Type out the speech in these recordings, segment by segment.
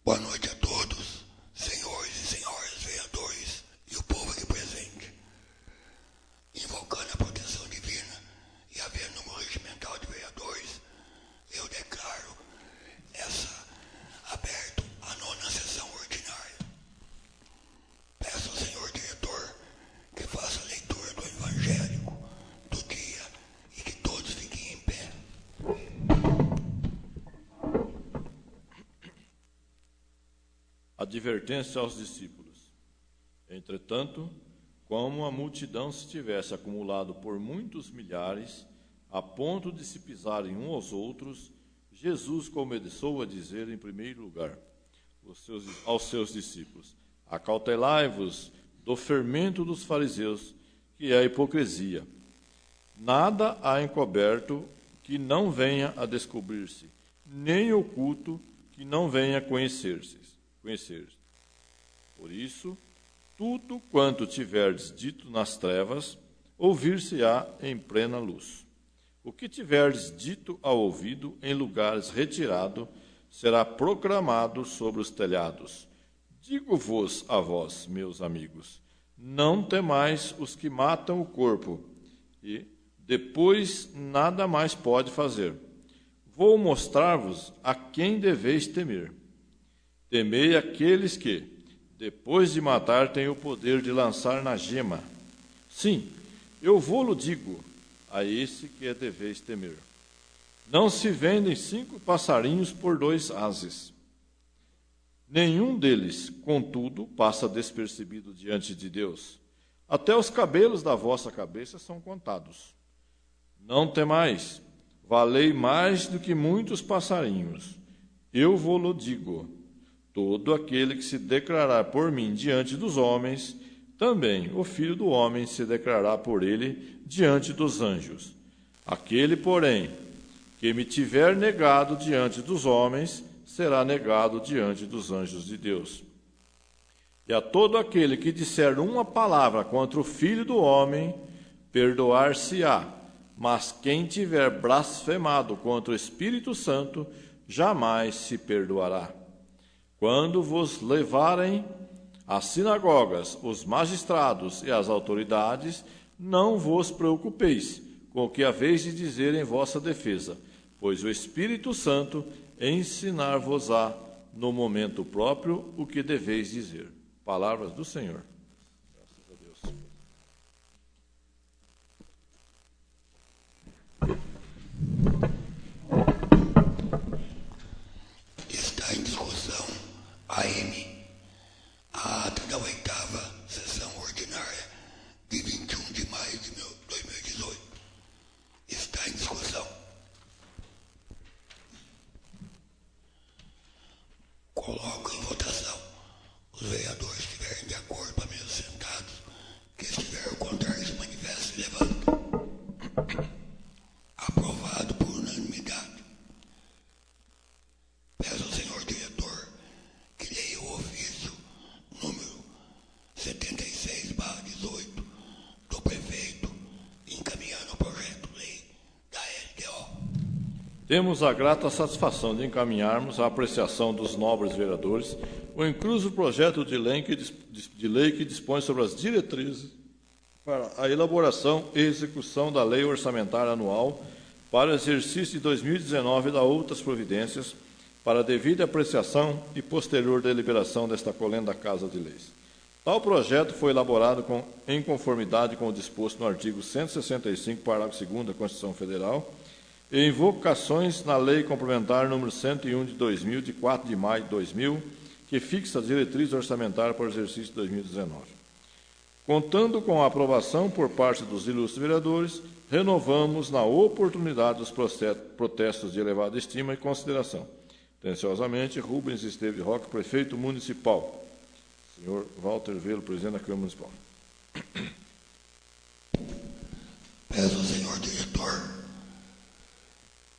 Boa noite a todos, senhores e senhoras vereadores e o povo aqui presente. Invocando a proteção divina e havendo número regimental de vereadores, eu declaro aberto a 9ª sessão ordinária. Peço ao senhor diretor que faça a leitura do evangélico do dia e que todos fiquem em pé. Advertência aos discípulos. Entretanto, como a multidão se tivesse acumulado por muitos milhares, a ponto de se pisarem uns aos outros, Jesus começou a dizer em primeiro lugar aos seus discípulos: acautelai-vos do fermento dos fariseus, que é a hipocrisia. Nada há encoberto que não venha a descobrir-se, nem oculto que não venha a conhecer-se. Por isso, tudo quanto tiverdes dito nas trevas, ouvir-se-á em plena luz. O que tiverdes dito ao ouvido em lugares retirados, será proclamado sobre os telhados. Digo-vos a vós, meus amigos, não temais os que matam o corpo, e depois nada mais pode fazer. Vou mostrar-vos a quem deveis temer. Temei aqueles que, depois de matar, têm o poder de lançar na gema. Sim, eu vô-lo digo, a esse que deveis temer. Não se vendem 5 passarinhos por 2 ases. Nenhum deles, contudo, passa despercebido diante de Deus. Até os cabelos da vossa cabeça são contados. Não temais, valei mais do que muitos passarinhos. Eu vô-lo digo. Todo aquele que se declarar por mim diante dos homens, também o Filho do Homem se declarará por ele diante dos anjos. Aquele, porém, que me tiver negado diante dos homens, será negado diante dos anjos de Deus. E a todo aquele que disser uma palavra contra o Filho do Homem, perdoar-se-á. Mas quem tiver blasfemado contra o Espírito Santo, jamais se perdoará. Quando vos levarem às sinagogas, os magistrados e as autoridades, não vos preocupeis com o que haveis de dizer em vossa defesa, pois o Espírito Santo ensinar-vos-á no momento próprio o que deveis dizer. Palavras do Senhor. Graças a Deus. Está em discussão a ata da 8ª sessão ordinária de 21 de maio de 2018. Está em discussão. Coloco em votação. Os vereadores que estiverem de acordo, permaneçam sentados. Quem estiver ao contrário, se manifeste e levanta. Aprovado por unanimidade. Peço ao senhor diretor que leia o ofício número 76/18 do prefeito encaminhando o projeto-lei da LDO. Temos a grata satisfação de encaminharmos à apreciação dos nobres vereadores o incluso projeto de lei que dispõe sobre as diretrizes para a elaboração e execução da Lei Orçamentária Anual para o exercício de 2019 e da outras providências para a devida apreciação e posterior deliberação desta colenda Casa de Leis. Tal projeto foi elaborado em conformidade com o disposto no artigo 165, parágrafo 2º da Constituição Federal e invocações na Lei Complementar número 101 de 2000, de 4 de maio de 2000, que fixa a diretriz orçamentária para o exercício de 2019. Contando com a aprovação por parte dos ilustres vereadores, renovamos na oportunidade dos protestos de elevada estima e consideração. Atenciosamente, Rubens Esteve Roque, prefeito municipal. Senhor Walter Velo, presidente da Câmara Municipal. Peço ao senhor diretor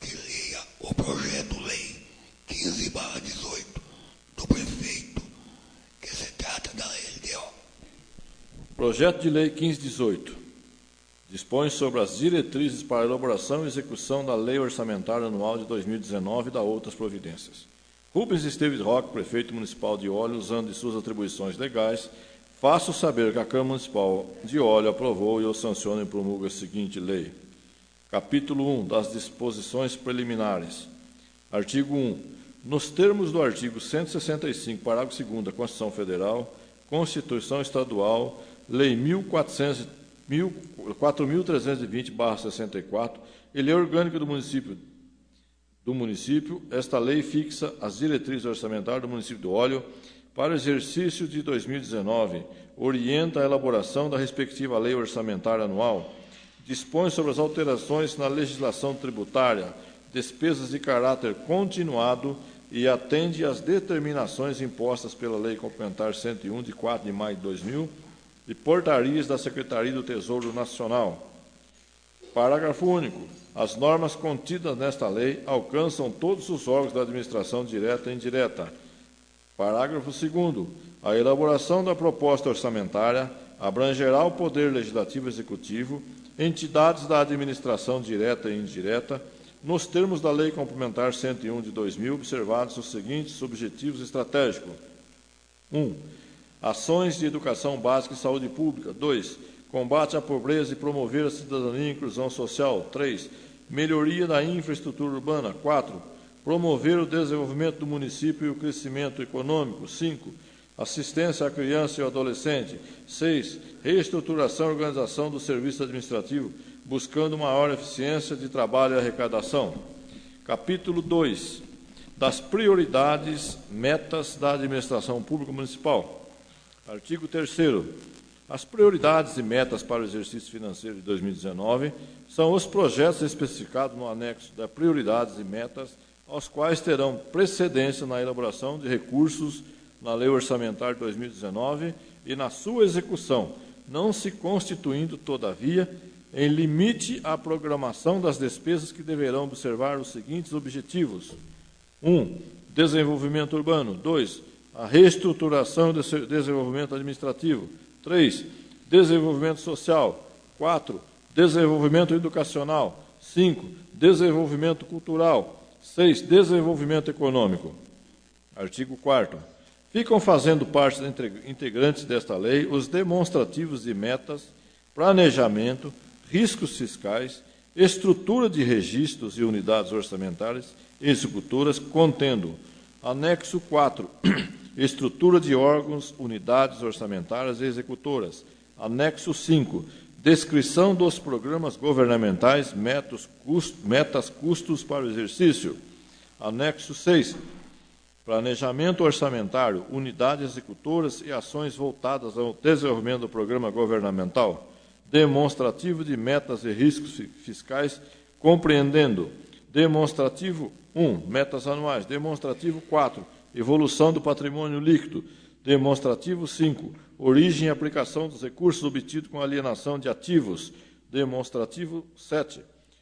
que leia o projeto-lei 15/18 do prefeito, que se trata da LDO. Projeto de Lei 15/18 dispõe sobre as diretrizes para a elaboração e execução da Lei Orçamentária Anual de 2019 e da outras providências. Rubens Esteves Roque, prefeito municipal de Óleo, usando de suas atribuições legais, faço saber que a Câmara Municipal de Óleo aprovou e eu sanciono e promulgo a seguinte lei. Capítulo 1 das disposições preliminares. Artigo 1. Nos termos do artigo 165, parágrafo 2º da Constituição Federal, Constituição Estadual, Lei 4.320/64 e Lei Orgânica do município, esta lei fixa as diretrizes orçamentárias do município do Óleo para o exercício de 2019, orienta a elaboração da respectiva lei orçamentária anual, dispõe sobre as alterações na legislação tributária, despesas de caráter continuado e atende às determinações impostas pela Lei Complementar 101, de 4 de maio de 2000, e portarias da Secretaria do Tesouro Nacional. Parágrafo único. As normas contidas nesta lei alcançam todos os órgãos da administração direta e indireta. Parágrafo 2º. A elaboração da proposta orçamentária abrangerá o Poder Legislativo e Executivo, entidades da administração direta e indireta, nos termos da Lei Complementar 101 de 2000, observados os seguintes objetivos estratégicos. 1. Ações de educação básica e saúde pública. 2. Combate à pobreza e promover a cidadania e inclusão social. 3. Melhoria da infraestrutura urbana. 4. Promover o desenvolvimento do município e o crescimento econômico. 5. Assistência à criança e ao adolescente. 6. Reestruturação e organização do serviço administrativo, buscando maior eficiência de trabalho e arrecadação. Capítulo 2. Das prioridades, metas da administração pública municipal. Artigo 3º. As prioridades e metas para o exercício financeiro de 2019 são os projetos especificados no anexo das prioridades e metas, aos quais terão precedência na elaboração de recursos na Lei Orçamentária de 2019 e na sua execução, não se constituindo, todavia, em limite à programação das despesas que deverão observar os seguintes objetivos. 1. Desenvolvimento urbano. 2. A reestruturação e desenvolvimento administrativo. 3. Desenvolvimento social. 4. Desenvolvimento educacional. 5. Desenvolvimento cultural. 6. Desenvolvimento econômico. Artigo 4º. Ficam fazendo parte integrantes desta lei os demonstrativos de metas, planejamento, riscos fiscais, estrutura de registros e unidades orçamentárias e executoras, contendo anexo 4, estrutura de órgãos, unidades orçamentárias e executoras, anexo 5, descrição dos programas governamentais, metas, custos para o exercício, anexo 6, planejamento orçamentário, unidades executoras e ações voltadas ao desenvolvimento do programa governamental, demonstrativo de metas e riscos fiscais, compreendendo demonstrativo 1, metas anuais, demonstrativo 4, evolução do patrimônio líquido, demonstrativo 5, origem e aplicação dos recursos obtidos com alienação de ativos, demonstrativo 7,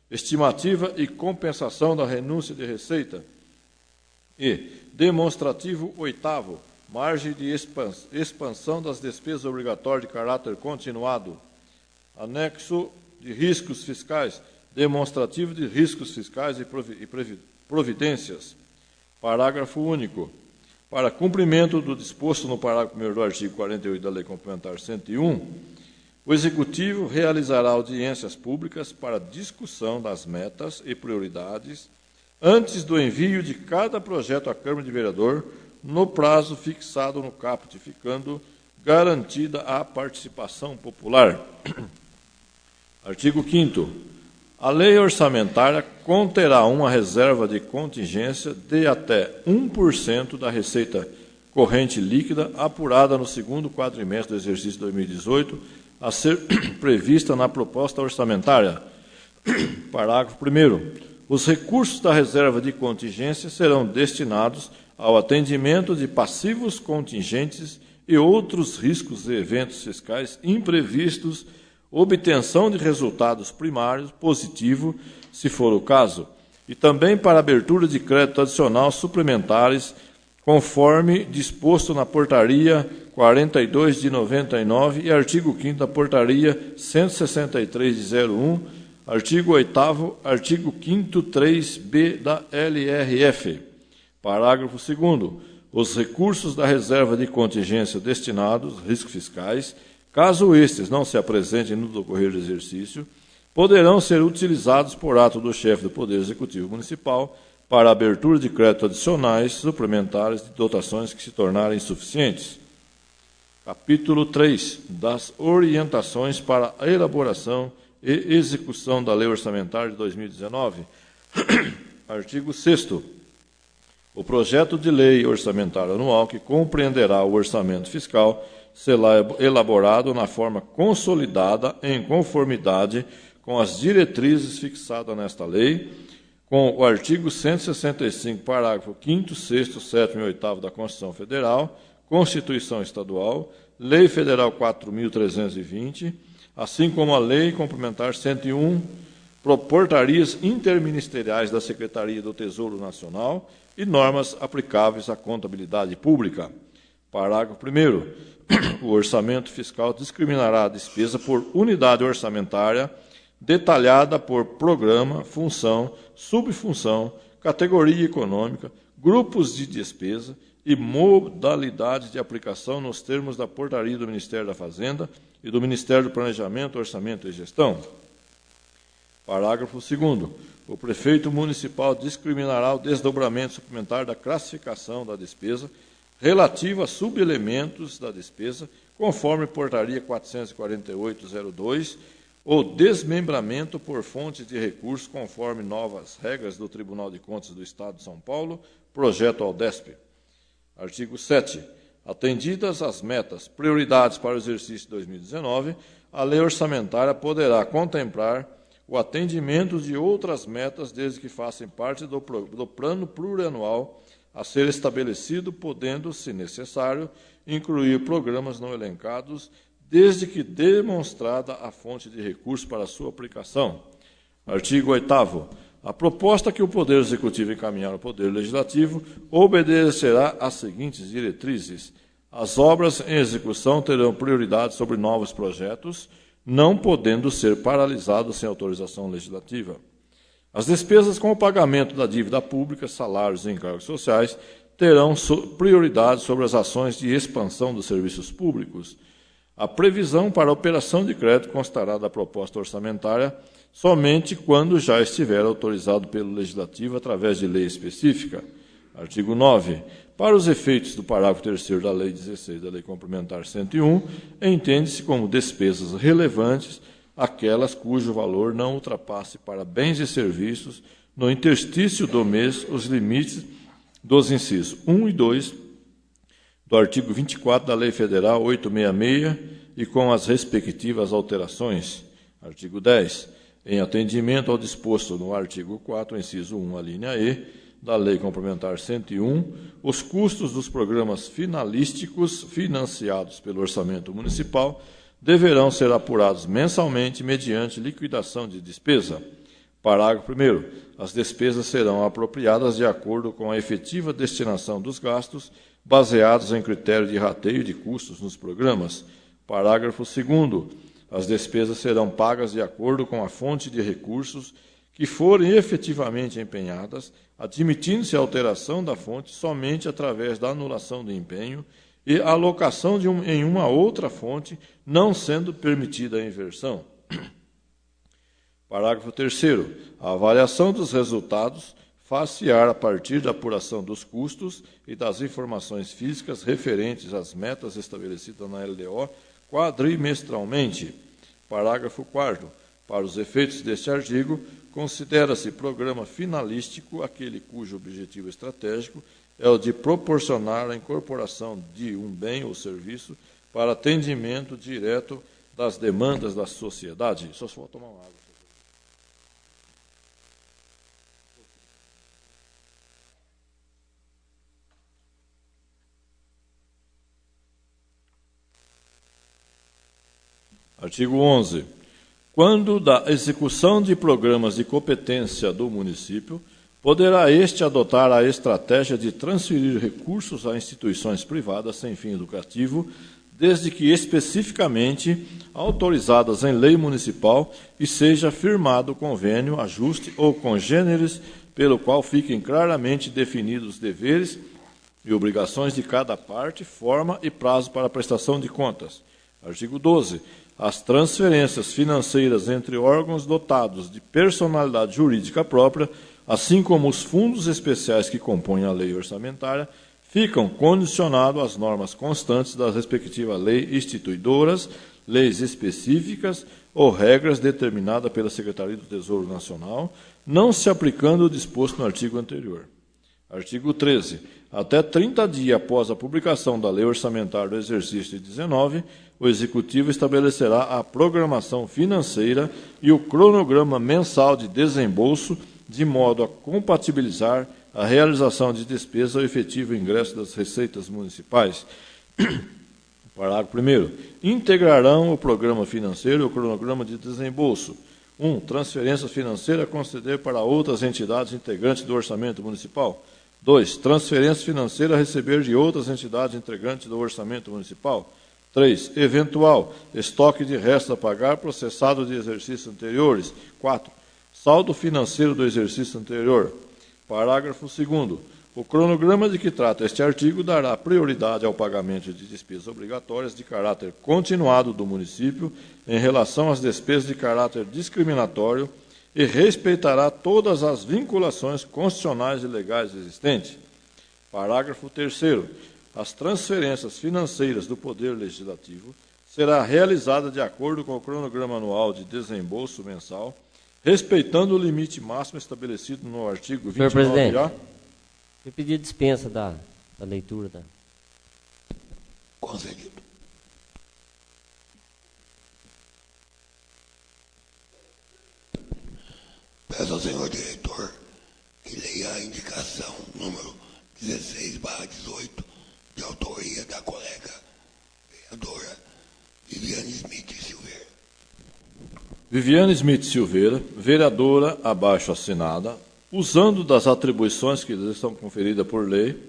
estimativa e compensação da renúncia de receita, e demonstrativo 8º, margem de expansão das despesas obrigatórias de caráter continuado, anexo de riscos fiscais, demonstrativo de riscos fiscais e providências. Parágrafo único. Para cumprimento do disposto no parágrafo 1º do artigo 48 da Lei Complementar 101, o Executivo realizará audiências públicas para discussão das metas e prioridades antes do envio de cada projeto à Câmara de Vereador, no prazo fixado no caput, ficando garantida a participação popular. Artigo 5º. A lei orçamentária conterá uma reserva de contingência de até 1% da receita corrente líquida apurada no segundo quadrimestre do exercício 2018, a ser prevista na proposta orçamentária. Parágrafo 1º. Os recursos da reserva de contingência serão destinados ao atendimento de passivos contingentes e outros riscos e eventos fiscais imprevistos, obtenção de resultados primários positivos, se for o caso, e também para abertura de crédito adicional suplementares, conforme disposto na Portaria 42 de 99 e artigo 5º da Portaria 163 de 01, artigo 8º, artigo 5º 3b da LRF. Parágrafo 2º. Os recursos da reserva de contingência destinados, riscos fiscais, caso estes não se apresentem no decorrer do exercício, poderão ser utilizados por ato do chefe do Poder Executivo Municipal para abertura de créditos adicionais, suplementares de dotações que se tornarem insuficientes. Capítulo 3. Das orientações para a elaboração e execução da Lei Orçamentária de 2019. Artigo 6º. O projeto de lei orçamentária anual, que compreenderá o orçamento fiscal, será elaborado na forma consolidada em conformidade com as diretrizes fixadas nesta lei, com o artigo 165, parágrafo 5º, 6º, 7º e 8º da Constituição Federal, Constituição Estadual, Lei Federal 4.320, assim como a Lei Complementar 101, portarias interministeriais da Secretaria do Tesouro Nacional e normas aplicáveis à contabilidade pública. Parágrafo 1º. O orçamento fiscal discriminará a despesa por unidade orçamentária, detalhada por programa, função, subfunção, categoria econômica, grupos de despesa e modalidade de aplicação nos termos da portaria do Ministério da Fazenda e do Ministério do Planejamento, Orçamento e Gestão. Parágrafo 2º. O prefeito municipal discriminará o desdobramento suplementar da classificação da despesa relativa a subelementos da despesa, conforme portaria 448/02, ou desmembramento por fontes de recursos, conforme novas regras do Tribunal de Contas do Estado de São Paulo, projeto Aldesp. Artigo 7. Atendidas as metas, prioridades para o exercício 2019, a lei orçamentária poderá contemplar o atendimento de outras metas, desde que façam parte do plano plurianual a ser estabelecido, podendo, se necessário, incluir programas não elencados, desde que demonstrada a fonte de recursos para sua aplicação. Artigo 8º. A proposta que o Poder Executivo encaminhar ao Poder Legislativo obedecerá às seguintes diretrizes. As obras em execução terão prioridade sobre novos projetos, não podendo ser paralisados sem autorização legislativa. As despesas com o pagamento da dívida pública, salários e encargos sociais terão prioridade sobre as ações de expansão dos serviços públicos. A previsão para a operação de crédito constará da proposta orçamentária somente quando já estiver autorizado pelo Legislativo através de lei específica. Artigo 9. Para os efeitos do parágrafo 3º da Lei 16 da Lei Complementar 101, entende-se como despesas relevantes aquelas cujo valor não ultrapasse para bens e serviços, no interstício do mês, os limites dos incisos 1 e 2 do artigo 24 da Lei Federal 866 e com as respectivas alterações. Artigo 10. Em atendimento ao disposto no artigo 4, inciso 1, a linha E, da Lei Complementar 101, os custos dos programas finalísticos financiados pelo orçamento municipal deverão ser apurados mensalmente mediante liquidação de despesa. Parágrafo 1º. As despesas serão apropriadas de acordo com a efetiva destinação dos gastos, baseados em critério de rateio de custos nos programas. Parágrafo 2º. As despesas serão pagas de acordo com a fonte de recursos que forem efetivamente empenhadas, admitindo-se a alteração da fonte somente através da anulação do empenho e alocação em uma outra fonte, não sendo permitida a inversão. Parágrafo 3º. A avaliação dos resultados far-se-á a partir da apuração dos custos e das informações físicas referentes às metas estabelecidas na LDO quadrimestralmente. Parágrafo 4º. Para os efeitos deste artigo, considera-se programa finalístico aquele cujo objetivo estratégico é o de proporcionar a incorporação de um bem ou serviço para atendimento direto das demandas da sociedade. Só se for tomar uma água. Artigo 11. Quando da execução de programas de competência do município, poderá este adotar a estratégia de transferir recursos a instituições privadas sem fim lucrativo, desde que especificamente autorizadas em lei municipal e seja firmado convênio, ajuste ou congêneres pelo qual fiquem claramente definidos os deveres e obrigações de cada parte, forma e prazo para a prestação de contas. Artigo 12. As transferências financeiras entre órgãos dotados de personalidade jurídica própria, assim como os fundos especiais que compõem a lei orçamentária, ficam condicionados às normas constantes das respectivas leis instituidoras, leis específicas ou regras determinadas pela Secretaria do Tesouro Nacional, não se aplicando o disposto no artigo anterior. Artigo 13. Até 30 dias após a publicação da Lei Orçamentária do Exercício de 19, o Executivo estabelecerá a programação financeira e o cronograma mensal de desembolso, de modo a compatibilizar a realização de despesas ao efetivo ingresso das receitas municipais. Parágrafo 1º. Integrarão o programa financeiro e o cronograma de desembolso. 1. Transferências financeiras a conceder para outras entidades integrantes do orçamento municipal. 2. Transferências financeiras a receber de outras entidades integrantes do orçamento municipal. 3. Eventual estoque de restos a pagar processado de exercícios anteriores. 4. Saldo financeiro do exercício anterior. Parágrafo 2º. O cronograma de que trata este artigo dará prioridade ao pagamento de despesas obrigatórias de caráter continuado do município em relação às despesas de caráter discriminatório e respeitará todas as vinculações constitucionais e legais existentes. Parágrafo 3º. As transferências financeiras do Poder Legislativo será realizada de acordo com o cronograma anual de desembolso mensal, respeitando o limite máximo estabelecido no artigo 29A. Senhor presidente, eu pedi a dispensa da leitura. Concedido. Peço ao senhor diretor que leia a indicação número 16/18, de autoria da colega vereadora Viviane Smith Silveira. Viviane Smith Silveira, vereadora abaixo assinada, usando das atribuições que lhes são conferidas por lei,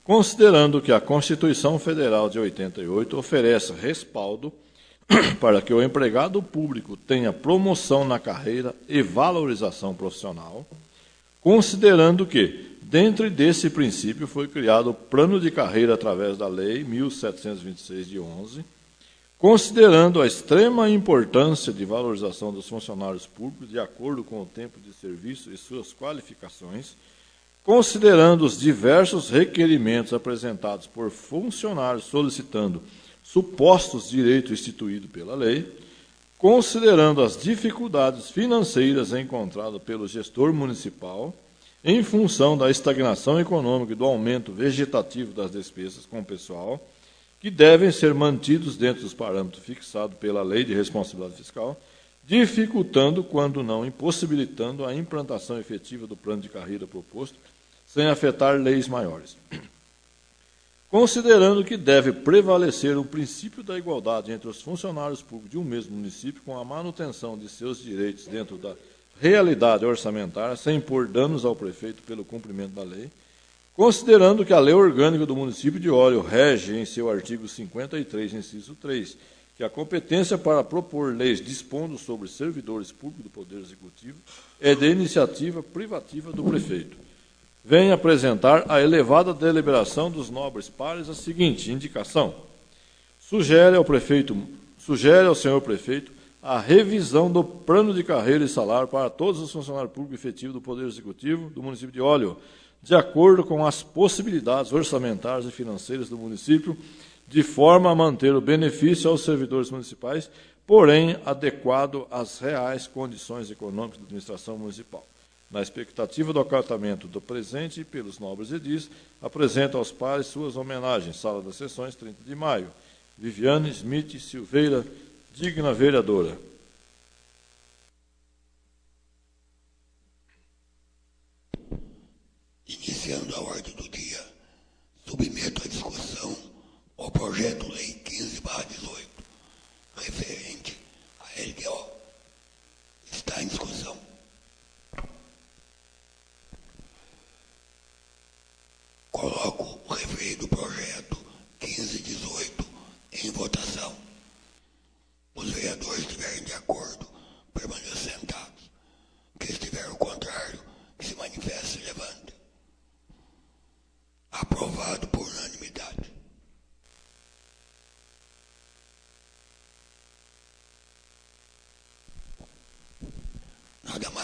considerando que a Constituição Federal de 88 oferece respaldo para que o empregado público tenha promoção na carreira e valorização profissional, considerando que, dentro desse princípio, foi criado o plano de carreira através da Lei 1726 de 11, considerando a extrema importância de valorização dos funcionários públicos de acordo com o tempo de serviço e suas qualificações, considerando os diversos requerimentos apresentados por funcionários solicitando supostos direitos instituídos pela lei, considerando as dificuldades financeiras encontradas pelo gestor municipal em função da estagnação econômica e do aumento vegetativo das despesas com o pessoal, que devem ser mantidos dentro dos parâmetros fixados pela Lei de Responsabilidade Fiscal, dificultando, quando não impossibilitando, a implantação efetiva do plano de carreira proposto, sem afetar leis maiores. Considerando que deve prevalecer o princípio da igualdade entre os funcionários públicos de um mesmo município, com a manutenção de seus direitos dentro da realidade orçamentária, sem impor danos ao prefeito pelo cumprimento da lei, considerando que a Lei Orgânica do Município de Óleo rege em seu artigo 53, inciso 3, que a competência para propor leis dispondo sobre servidores públicos do Poder Executivo é de iniciativa privativa do prefeito. Vem apresentar a elevada deliberação dos nobres pares a seguinte indicação: sugere ao senhor prefeito a revisão do plano de carreira e salário para todos os funcionários públicos efetivos do Poder Executivo do município de Óleo, de acordo com as possibilidades orçamentárias e financeiras do município, de forma a manter o benefício aos servidores municipais, porém adequado às reais condições econômicas da administração municipal. Na expectativa do acatamento do presente pelos nobres edis, apresenta aos pares suas homenagens. Sala das Sessões, 30 de maio. Viviane Smith Silveira, digna vereadora. Iniciando a ordem do dia, submeto à discussão o projeto-lei 15/18, referente à LDO. Está em discussão. Coloco o referido projeto 15/18 em votação. Os vereadores estiverem de acordo, permaneçam sentados. Que estiver ao contrário, que se manifeste.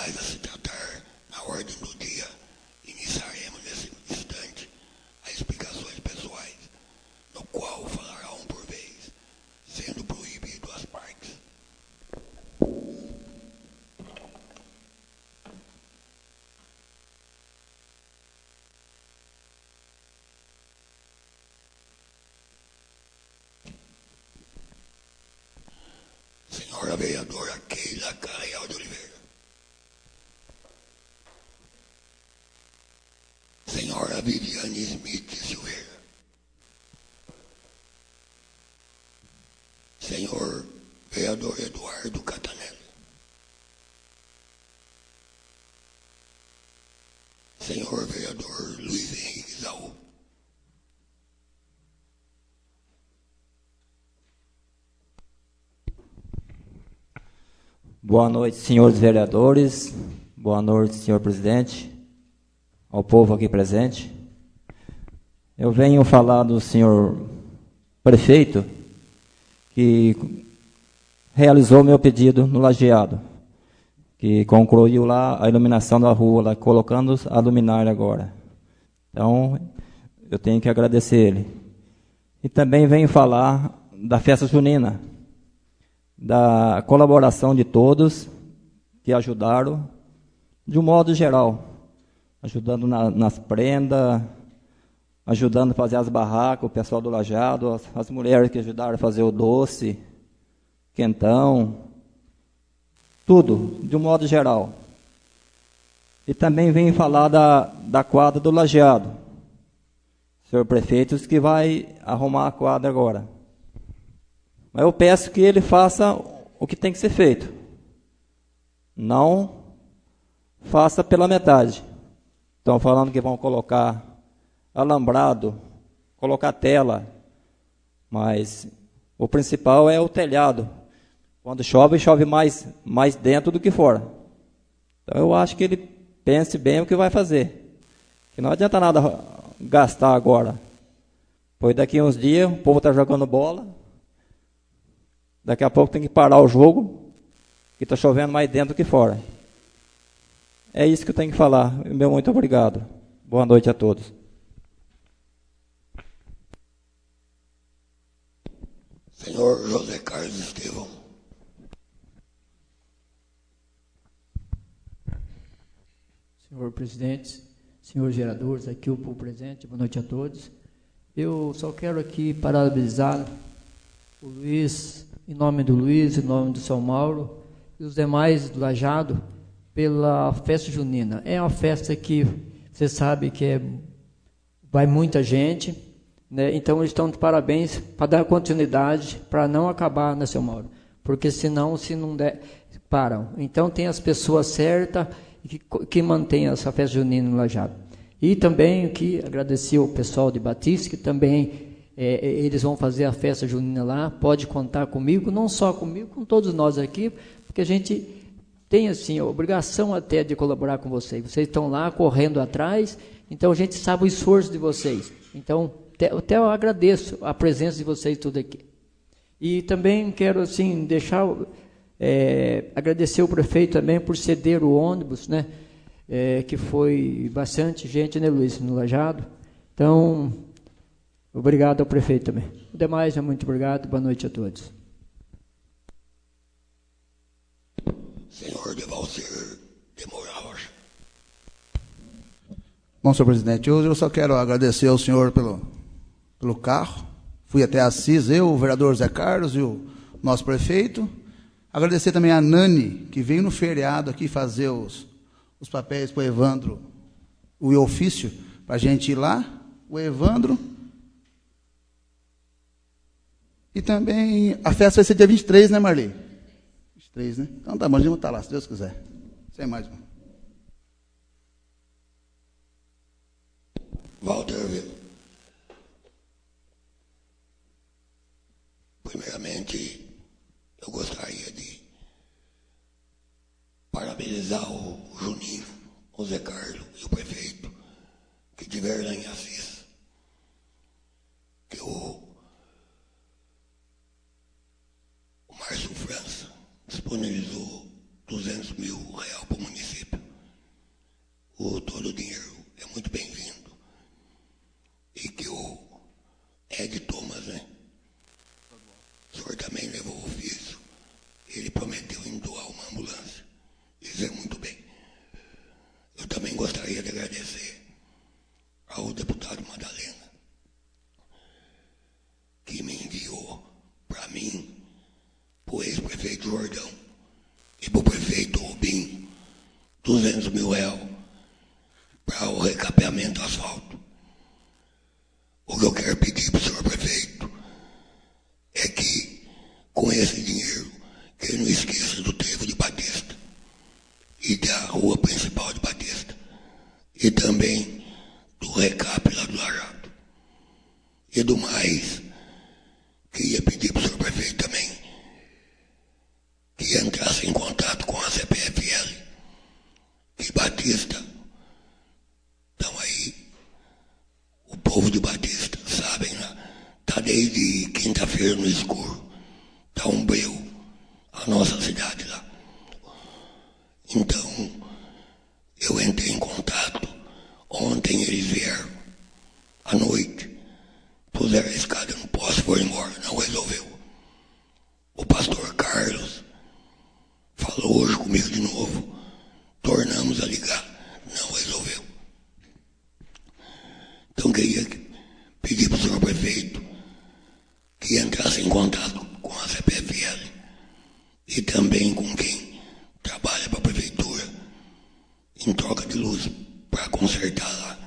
mais a se tratar na ordem do dia, iniciaremos nesse instante as explicações pessoais, no qual falará um por vez, sendo proibido as partes. Senhora vereadora Keila Carreal de Oliveira. Senhora Viviane Smith Silveira. Senhor vereador Eduardo Catanelli. Senhor vereador Luiz Henrique Zaú. Boa noite, senhores vereadores. Boa noite, senhor presidente, ao povo aqui presente. Eu venho falar do senhor prefeito, que realizou meu pedido no lajeado, que concluiu lá a iluminação da rua, lá, colocando a luminária agora. Então, eu tenho que agradecer ele. E também venho falar da festa junina, da colaboração de todos que ajudaram, de um modo geral, ajudando nas prendas, ajudando a fazer as barracas, o pessoal do lajeado, as mulheres que ajudaram a fazer o doce, quentão, tudo, de um modo geral. E também venho falar da quadra do lajeado, senhor prefeito, que vai arrumar a quadra agora. Mas eu peço que ele faça o que tem que ser feito. Não faça pela metade. Estão falando que vão colocar alambrado, colocar tela, mas o principal é o telhado. Quando chove, chove mais dentro do que fora. Então eu acho que ele pense bem o que vai fazer. Que não adianta nada gastar agora. Pois daqui a uns dias o povo está jogando bola. Daqui a pouco tem que parar o jogo, que está chovendo mais dentro do que fora. É isso que eu tenho que falar. Meu muito obrigado. Boa noite a todos. Senhor José Carlos Estevão. Senhor presidente, senhores vereadores, aqui o povo presente, boa noite a todos. Eu só quero aqui parabenizar o Luiz, em nome do Luiz, em nome do São Mauro, e os demais do Lajeado, pela festa junina. É uma festa que você sabe que vai muita gente, né? Então eles estão de parabéns para dar continuidade, para não acabar, né, São Mauro? Porque senão, se não der, param. Então tem as pessoas certas que mantêm essa festa junina no Lajeado. E também aqui agradecer ao pessoal de Batista, que também eles vão fazer a festa junina lá, pode contar comigo, não só comigo, com todos nós aqui, porque a gente tem assim, a obrigação até de colaborar com vocês. Vocês estão lá correndo atrás, então a gente sabe o esforço de vocês. Então, até eu agradeço a presença de vocês tudo aqui. E também quero assim, agradecer ao prefeito também por ceder o ônibus, né? Que foi bastante gente, né, Luiz, no Lajeado. Então, obrigado ao prefeito também. O demais, muito obrigado. Boa noite a todos. Senhor Devalcir de Moura Rocha. Bom, senhor presidente, hoje eu só quero agradecer ao senhor pelo carro. Fui até Assis, eu, o vereador Zé Carlos e o nosso prefeito. Agradecer também a Nani, que veio no feriado aqui fazer os papéis para o Evandro, o ofício, para a gente ir lá. O Evandro. E também a festa vai ser dia 23, né, Marli? 23, né? Então tá bom, a gente vai estar lá, se Deus quiser. Sem mais, irmão. Walter Vila. Primeiramente, eu gostaria de parabenizar o Juninho, o Zé Carlos e o prefeito que tiveram lá em Assis. Que o Márcio França disponibilizou R$200 mil para o município. ao deputado Madalena, que me enviou para mim, para o ex-prefeito Jordão e para o prefeito Rubinho, 200 mil reais para o recapeamento do asfalto. O que eu quero pedir para o senhor prefeito é que, com esse dinheiro, que ele não esqueça do trevo de Batista e da rua principal de Batista e também do recap lá do Lajado. E do mais, queria pedir para o senhor prefeito também que entrasse em contato com a CPFL, que Batista, então aí, o povo de Batista, sabem, né? Está desde quinta-feira no escuro, está um breu a nossa cidade lá. Então, eu entrei em contato, ontem eles vieram, à noite, puseram a escada no poste, foram embora, não resolveu. O pastor Carlos falou hoje comigo de novo, tornamos a ligar, não resolveu. Então queria pedir para o senhor prefeito que entrasse em contato com a CPFL e também com quem trabalha para a prefeitura em troca de luz para consertar lá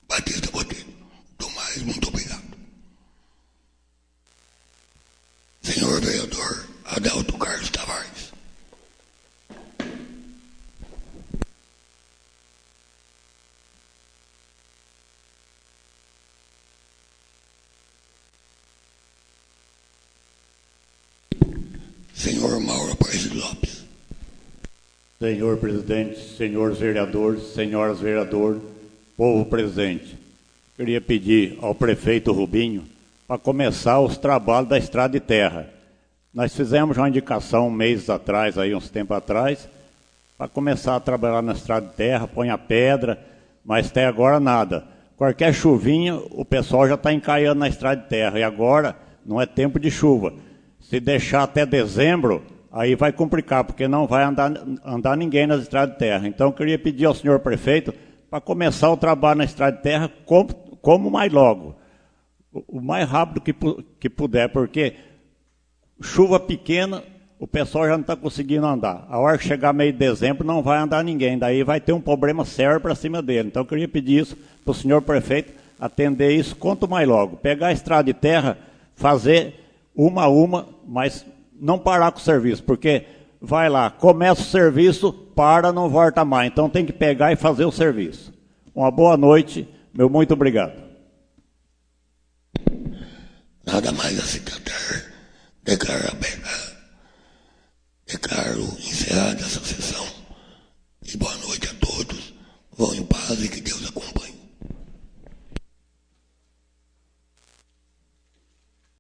Batista Botelho. Do mais, muito obrigado. Senhor vereador Adalto Carlos Tavares. Senhor Mauro Aparecido Lopes. Senhor presidente, senhores vereadores, senhoras vereadoras, povo presente, queria pedir ao prefeito Rubinho para começar os trabalhos da estrada de terra. Nós fizemos uma indicação meses atrás, aí uns tempos atrás, para começar a trabalhar na estrada de terra, põe a pedra, mas até agora nada. Qualquer chuvinha, o pessoal já está encaiando na estrada de terra, e agora não é tempo de chuva. Se deixar até dezembro, aí vai complicar, porque não vai andar ninguém nas estradas de terra. Então, eu queria pedir ao senhor prefeito para começar o trabalho na estrada de terra como mais logo, o mais rápido que puder, porque chuva pequena, o pessoal já não está conseguindo andar. A hora que chegar meio de dezembro, não vai andar ninguém, daí vai ter um problema sério para cima dele. Então, eu queria pedir isso para o senhor prefeito atender isso quanto mais logo. Pegar a estrada de terra, fazer uma a uma, mas não parar com o serviço, porque vai lá, começa o serviço, para, não volta mais. Então tem que pegar e fazer o serviço. Uma boa noite, meu muito obrigado. Nada mais a se tratar, declarar aberto.